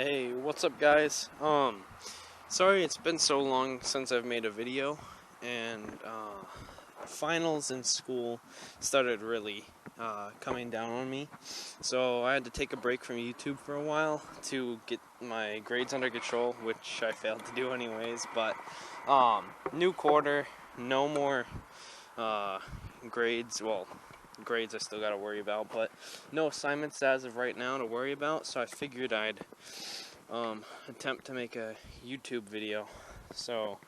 Hey, what's up guys? Sorry it's been so long since I've made a video, and finals in school started really coming down on me, so I had to take a break from YouTube for a while to get my grades under control, which I failed to do anyways. But new quarter, no more grades. Well, grades I still gotta worry about, but no assignments as of right now to worry about, so I figured I'd attempt to make a YouTube video so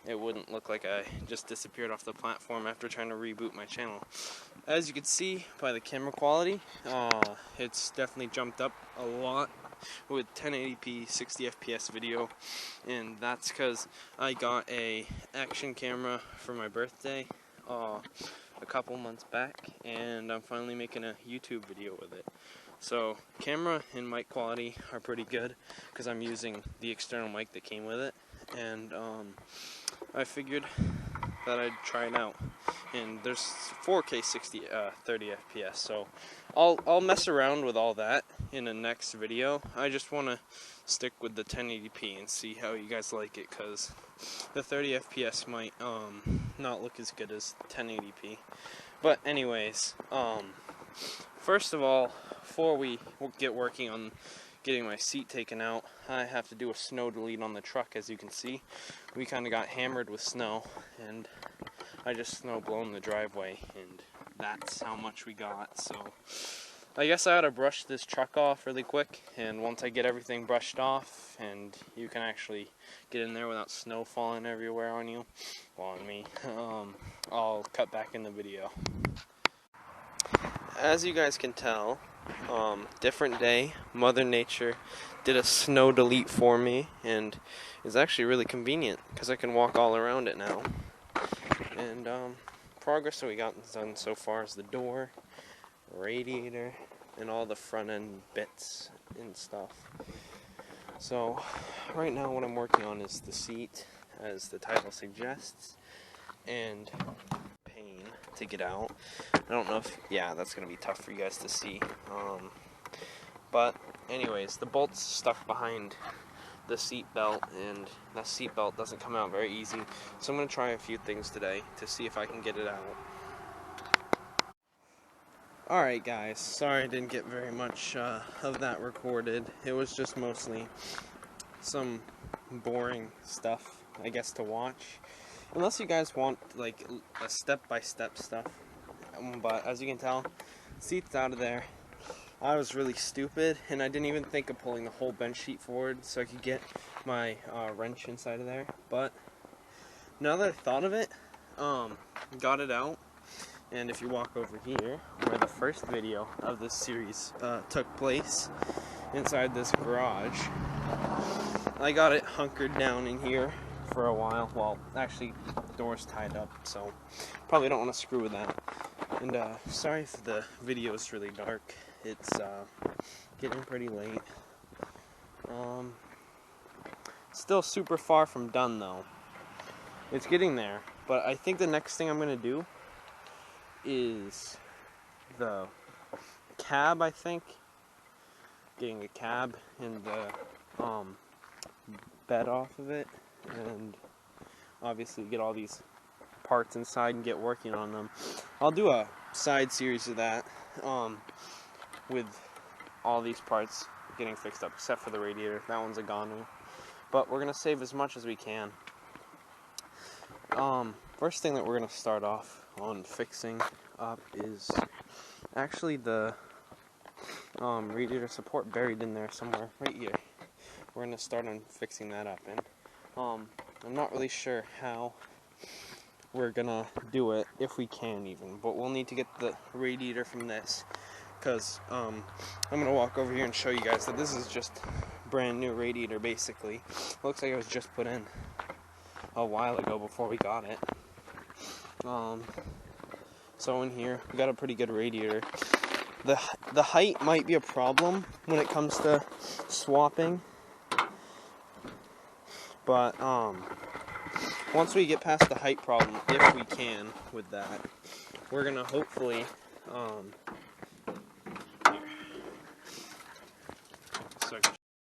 it wouldn't look like I just disappeared off the platform after trying to reboot my channel. As you can see by the camera quality, it's definitely jumped up a lot with 1080p 60 FPS video, and that's because I got a action camera for my birthday a couple months back, and I'm finally making a YouTube video with it. So camera and mic quality are pretty good because I'm using the external mic that came with it, and I figured that I'd try it out. And there's 4K 30 FPS, so I'll mess around with all that in the next video. I just want to stick with the 1080p and see how you guys like it, because the 30 FPS might not look as good as 1080p. But anyways, first of all, before we get working on getting my seat taken out, I have to do a snow delete on the truck. As you can see, we kind of got hammered with snow, and I just snow blown the driveway, and that's how much we got. So I guess I ought to brush this truck off really quick, and once I get everything brushed off and you can actually get in there without snow falling everywhere on you, well, on me, I'll cut back in the video. As you guys can tell, different day, Mother Nature did a snow delete for me, and it's actually really convenient because I can walk all around it now. And progress that we got done so far is the door, radiator, and all the front end bits and stuff. So right now what I'm working on is the seat, as the title suggests, and pain to get out. I don't know if, yeah, that's gonna be tough for you guys to see, but anyways, the bolt's stuck behind the seat belt, and that seat belt doesn't come out very easy, so I'm gonna try a few things today to see if I can get it out. Alright guys, sorry I didn't get very much of that recorded. It was just mostly some boring stuff, I guess, to watch. Unless you guys want like a step-by-step stuff. But as you can tell, seat's out of there. I was really stupid, and I didn't even think of pulling the whole bench sheet forward so I could get my wrench inside of there. But now that I thought of it, got it out. And if you walk over here, where the first video of this series took place, inside this garage, I got it hunkered down in here for a while. Well, actually, the door's tied up, so probably don't want to screw with that. And sorry if the video is really dark. It's getting pretty late. Still super far from done though. It's getting there, but I think the next thing I'm gonna do is the cab. I think getting a cab and the bed off of it, and obviously get all these parts inside and get working on them. I'll do a side series of that with all these parts getting fixed up, except for the radiator. That one's a goner, but we're gonna save as much as we can. First thing that we're gonna start off on fixing up is actually the radiator support buried in there somewhere, right here. We're gonna start on fixing that up, and I'm not really sure how we're gonna do it, if we can even, but we'll need to get the radiator from this, because I'm gonna walk over here and show you guys that this is just brand new radiator basically. Looks like it was just put in a while ago before we got it. So in here we got a pretty good radiator. The height might be a problem when it comes to swapping, but once we get past the height problem, if we can with that, we're gonna hopefully